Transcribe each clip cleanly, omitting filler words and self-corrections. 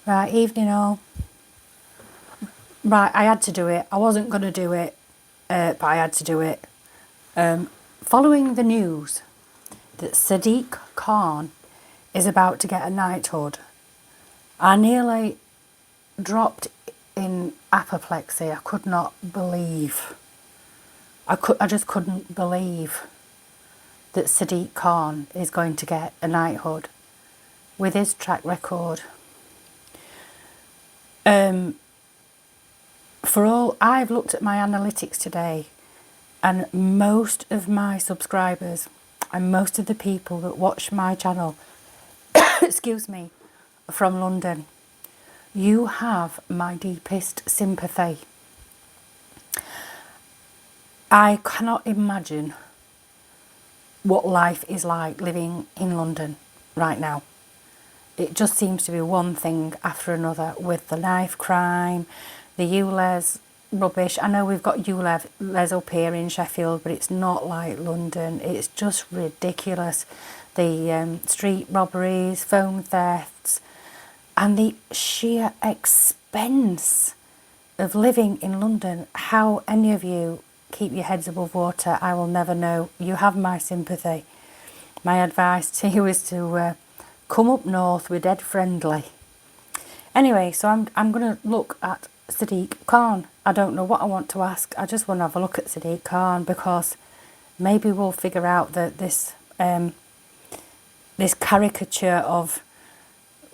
Right, evening all. Right, I had to do it. I wasn't going to do it, but I had to do it. Following the news that Sadiq Khan is about to get a knighthood, I nearly dropped in apoplexy. I could not believe. I just couldn't believe that Sadiq Khan is going to get a knighthood with his track record. I've looked at my analytics today, and most of my subscribers and most of the people that watch my channel, excuse me, from London, you have my deepest sympathy. I cannot imagine what life is like living in London right now. It just seems to be one thing after another with the knife crime, the ULEZ rubbish. I know we've got ULEZ up here in Sheffield, but it's not like London. It's just ridiculous. The street robberies, phone thefts, and the sheer expense of living in London. How any of you keep your heads above water, I will never know. You have my sympathy. My advice to you is to come up north. We're dead friendly. Anyway, so I'm going to look at Sadiq Khan. I don't know what I want to ask. I just want to have a look at Sadiq Khan, because maybe we'll figure out that this caricature of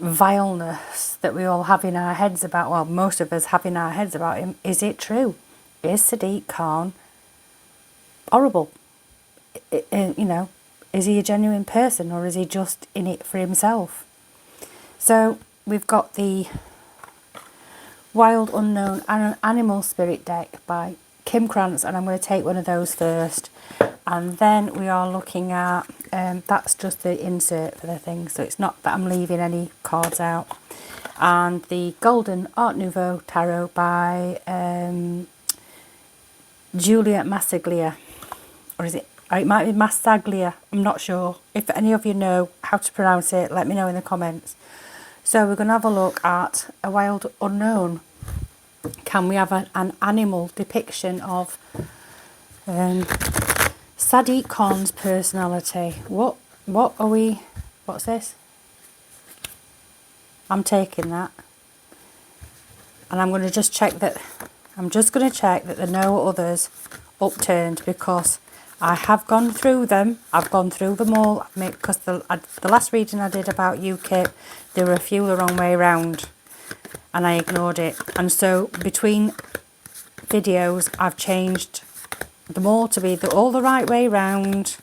vileness that we all have in our heads about, well, most of us have in our heads about him, is it true? Is Sadiq Khan horrible? Is he a genuine person, or is he just in it for himself? So we've got the Wild Unknown Animal Spirit deck by Kim Krantz, and I'm going to take one of those first. And then we are looking at, that's just the insert for the thing, so it's not that I'm leaving any cards out. And the Golden Art Nouveau Tarot by Julia Massaglia, or is it? Or it might be Massaglia, I'm not sure. If any of you know how to pronounce it, let me know in the comments. So we're going to have a look at a Wild Unknown. Can we have an animal depiction of Sadiq Khan's personality? What are we, what's this? I'm taking that. And I'm going to just check that, there are no others upturned, because I have gone through them. I've gone through them all, because the last reading I did about UKIP, there were a few the wrong way around, and I ignored it. And so between videos, I've changed them all to be all the right way round,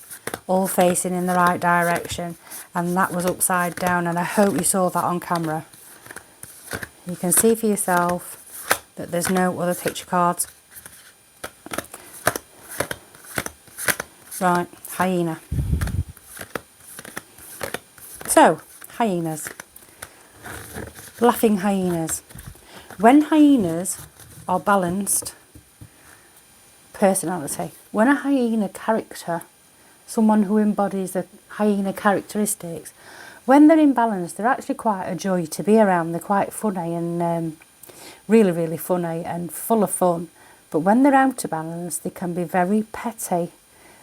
all facing in the right direction, and that was upside down, and I hope you saw that on camera. You can see for yourself that there's no other picture cards. Right, hyena. So, hyenas. Laughing hyenas. When hyenas are balanced, personality. When a hyena character, someone who embodies the hyena characteristics, when they're in balance, they're actually quite a joy to be around. They're quite funny and really, really funny and full of fun. But when they're out of balance, they can be very petty,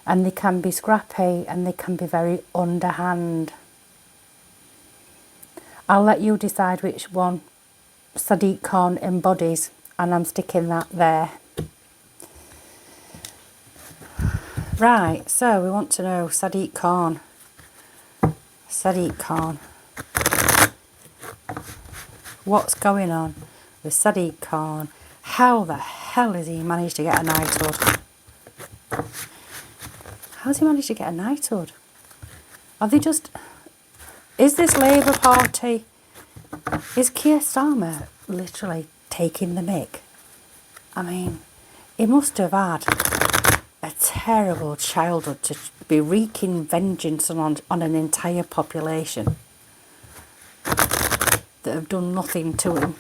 and they can be scrappy, and they can be very underhand. I'll let you decide which one Sadiq Khan embodies, and I'm sticking that there. Right, so we want to know Sadiq Khan. Sadiq Khan. What's going on with Sadiq Khan? How the hell has he managed to get a knighthood? How's he managed to get a knighthood? Are they just... Is this Labour Party... Is Keir Starmer literally taking the mick? I mean, he must have had a terrible childhood to be wreaking vengeance on an entire population that have done nothing to him.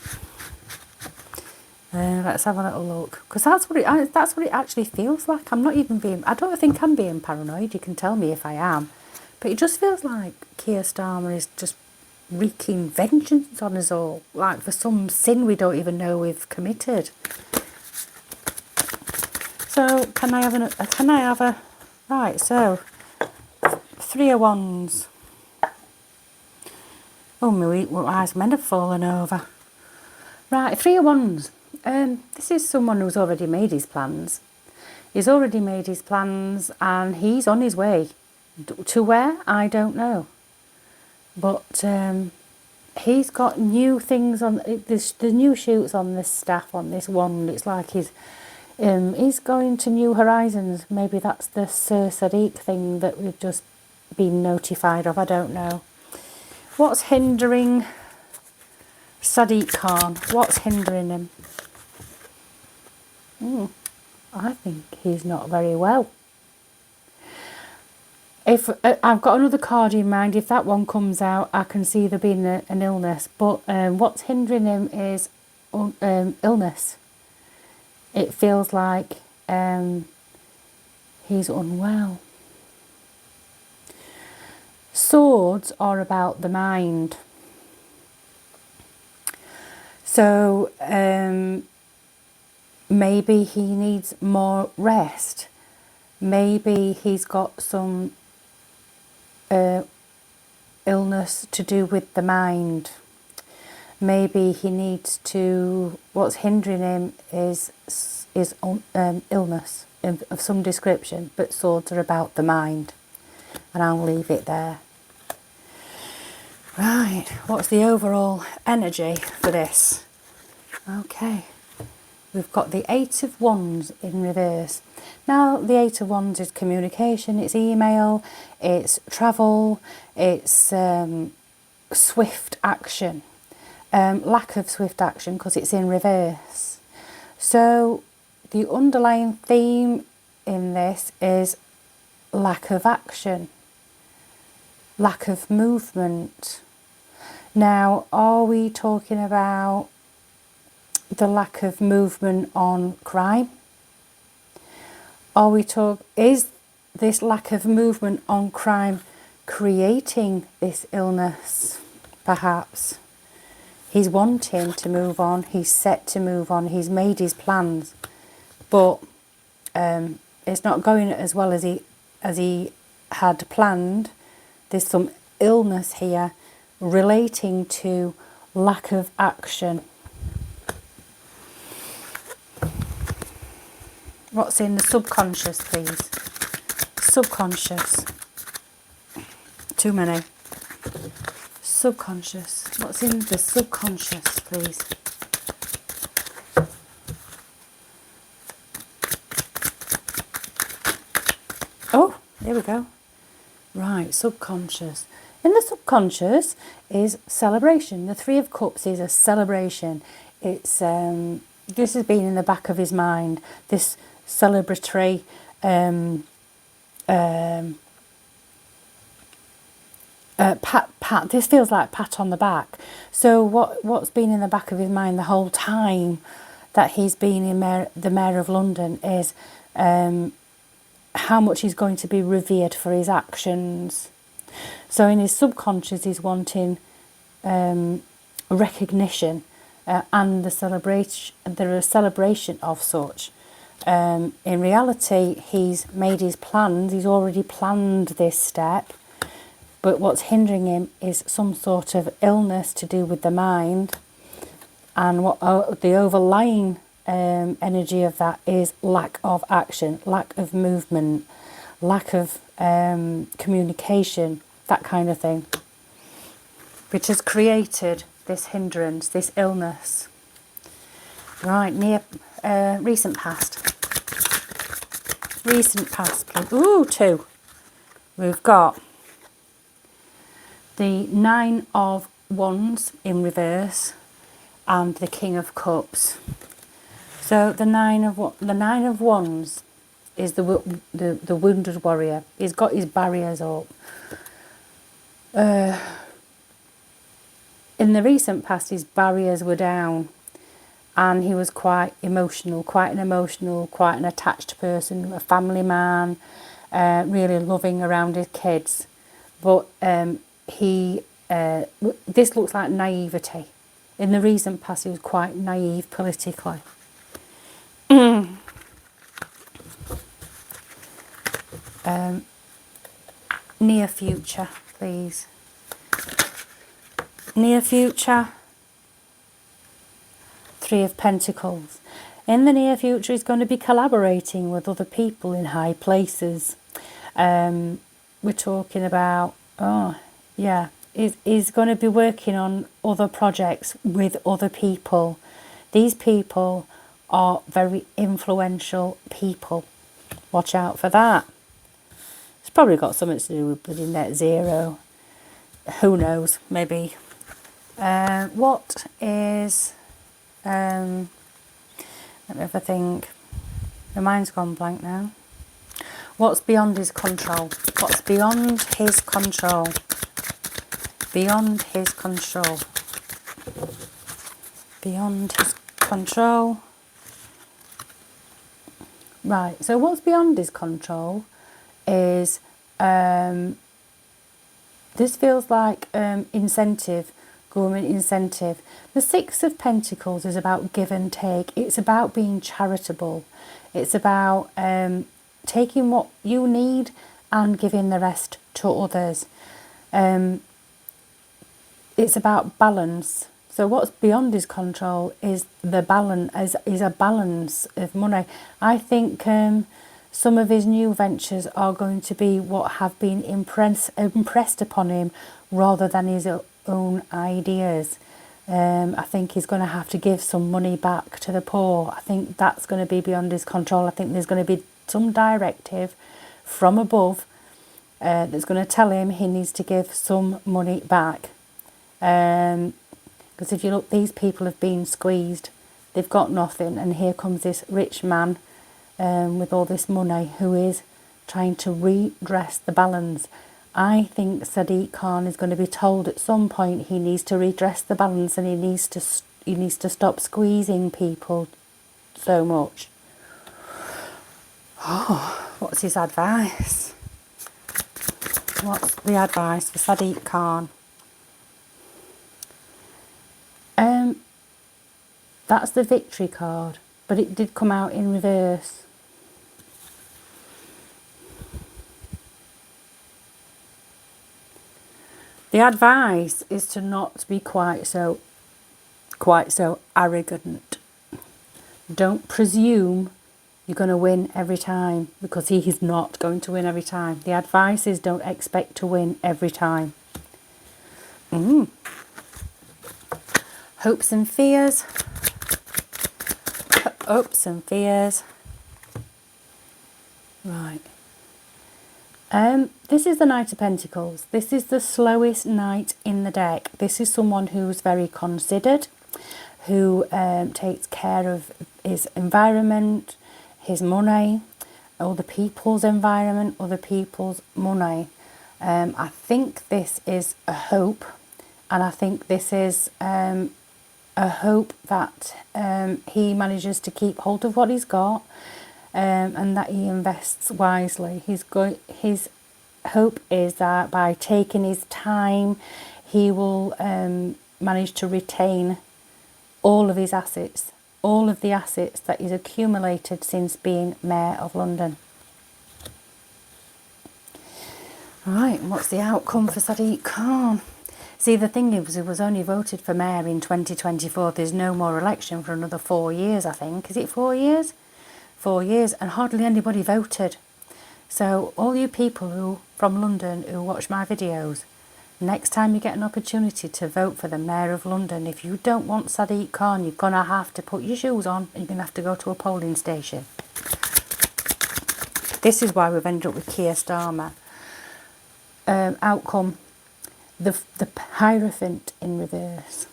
Let's have a little look, because that's what it actually feels like. I'm not even being... I don't think I'm being paranoid. You can tell me if I am, but it just feels like Keir Starmer is just wreaking vengeance on us all, like for some sin we don't even know we've committed. So can I have a right? So 3 of Wands. Oh, my eyes men have fallen over. Right, 3 of Wands. This is someone who's already made his plans. He's already made his plans and he's on his way. To where? I don't know. But he's got new things on, the new shoots on this staff, on this wand. It's like he's going to new horizons. Maybe that's the Sir Sadiq thing that we've just been notified of. I don't know. What's hindering Sadiq Khan? What's hindering him? I think he's not very well. If I've got another card in mind, if that one comes out, I can see there being an illness. But what's hindering him is illness. It feels like he's unwell. Swords are about the mind. So maybe he needs more rest. Maybe he's got some illness to do with the mind. Maybe he needs to, what's hindering him is illness of some description, but swords are about the mind. And I'll leave it there. Right, what's the overall energy for this? Okay, we've got the 8 of Wands in reverse. Now, the 8 of Wands is communication, it's email, it's travel, it's swift action. Lack of swift action because it's in reverse. So, the underlying theme in this is lack of action, lack of movement. Now, are we talking about the lack of movement on crime? Is this lack of movement on crime creating this illness? Perhaps. He's wanting to move on, he's set to move on, he's made his plans, but it's not going as well as he had planned. There's some illness here relating to lack of action. What's in the subconscious, please? Subconscious. Too many. Subconscious. What's in the subconscious, please? Oh, here we go. Right, subconscious. In the subconscious is celebration. The 3 of Cups is a celebration. It's this has been in the back of his mind. This celebratory pat. This feels like pat on the back. So what's been in the back of his mind the whole time that he's been the Mayor of London is how much he's going to be revered for his actions. So in his subconscious, he's wanting recognition and the celebration of such. In reality, he's made his plans. He's already planned this step. But what's hindering him is some sort of illness to do with the mind. And what the overlying energy of that is lack of action, lack of movement, lack of communication, that kind of thing, which has created this hindrance, this illness. Right, recent past. Recent past, please. Ooh, 2. We've got the 9 of Wands in reverse and the King of Cups. So the 9 of Wands is the wounded warrior. He's got his barriers up. In the recent past, his barriers were down, and he was quite emotional, quite an attached person, a family man, really loving around his kids. But he this looks like naivety. In the recent past, he was quite naive politically. Near future, please. Near future. Three of Pentacles. In the near future, he's going to be collaborating with other people in high places. We're talking about, he's going to be working on other projects with other people. These people are very influential people. Watch out for that. It's probably got something to do with bloody net zero. Who knows? Maybe. What is... let me have a think. My mind's gone blank now. What's beyond his control? What's beyond his control? Beyond his control. Beyond his control. Right, so what's beyond his control is, this feels like incentive, government incentive. The Six of Pentacles is about give and take. It's about being charitable. It's about taking what you need and giving the rest to others. It's about balance. So what's beyond his control is the balance, is a balance of money. I think some of his new ventures are going to be what have been impressed upon him rather than his own ideas. I think he's going to have to give some money back to the poor. I think that's going to be beyond his control. I think there's going to be some directive from above that's going to tell him he needs to give some money back. Because if you look, these people have been squeezed. They've got nothing. And here comes this rich man with all this money who is trying to redress the balance. I think Sadiq Khan is going to be told at some point he needs to redress the balance and he needs to stop squeezing people so much. Oh, what's his advice? What's the advice for Sadiq Khan? That's the victory card, but it did come out in reverse. The advice is to not be quite so arrogant. Don't presume you're going to win every time, because he is not going to win every time. The advice is don't expect to win every time. Hopes and fears. Hopes and fears. Right. This is the Knight of Pentacles. This is the slowest knight in the deck. This is someone who's very considered, who takes care of his environment, his money, other people's environment, other people's money. I think this is a hope, and I think this is a hope that he manages to keep hold of what he's got, and that he invests wisely. His hope is that by taking his time, he will manage to retain all of his assets, all of the assets that he's accumulated since being Mayor of London. Right, what's the outcome for Sadiq Khan? See, the thing is, he was only voted for mayor in 2024. There's no more election for another 4 years, I think. Is it 4 years? 4 years, and hardly anybody voted. So all you people who from London who watch my videos, next time you get an opportunity to vote for the Mayor of London, if you don't want Sadiq Khan, you're going to have to put your shoes on and you're going to have to go to a polling station. This is why we've ended up with Keir Starmer. Outcome. The Hierophant in reverse.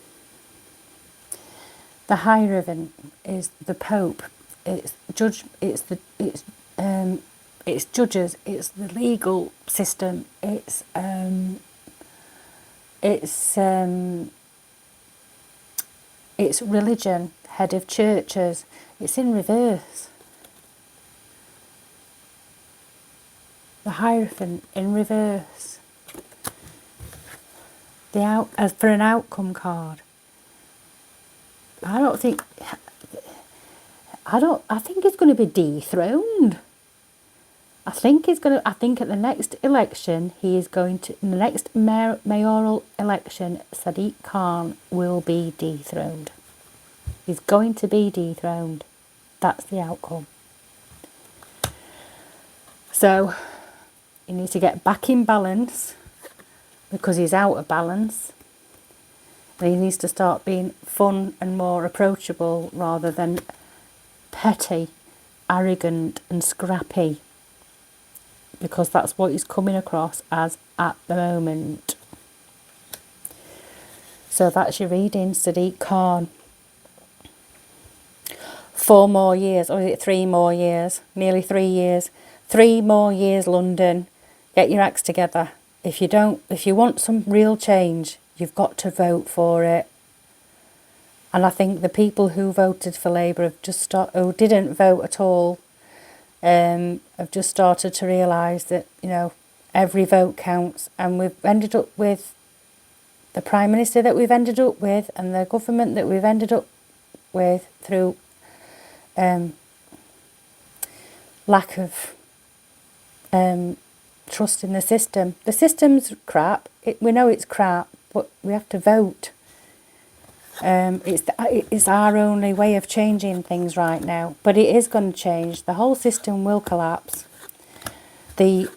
The Hierophant is the Pope. It's judges. It's the legal system. It's religion. Head of churches. It's in reverse. The Hierophant in reverse. for an outcome card. I think he's going to be dethroned. I think at the next election, in the next mayoral election, Sadiq Khan will be dethroned. He's going to be dethroned. That's the outcome. So, he needs to get back in balance because he's out of balance. And he needs to start being fun and more approachable rather than petty, arrogant and scrappy. Because that's what he's coming across as at the moment. So that's your reading, Sadiq Khan. 4 more years, or is it 3 more years? Nearly 3 years. 3 more years, London. Get your acts together. If you want some real change, you've got to vote for it. And I think the people who voted for Labour who didn't vote at all, have just started to realise that, every vote counts, and we've ended up with the Prime Minister that we've ended up with and the government that we've ended up with through lack of trust in the system. The system's crap. We know it's crap, but we have to vote. It's our only way of changing things right now, but it is going to change. The whole system will collapse. Our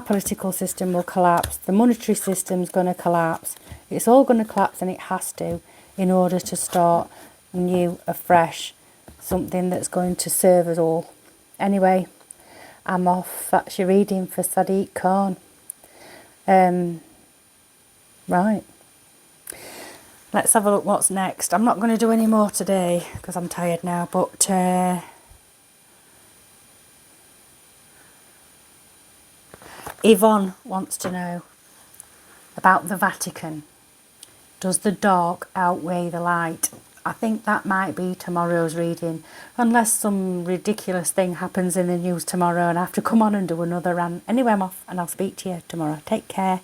political system will collapse. The monetary system's going to collapse. It's all going to collapse, and it has to, in order to start new, afresh, something that's going to serve us all. Anyway, I'm off. That's your reading for Sadiq Khan. Right. Let's have a look what's next. I'm not going to do any more today because I'm tired now, but Yvonne wants to know about the Vatican. Does the dark outweigh the light? I think that might be tomorrow's reading, unless some ridiculous thing happens in the news tomorrow and I have to come on and do another rant. Anyway, I'm off and I'll speak to you tomorrow. Take care.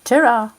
Ta-ra!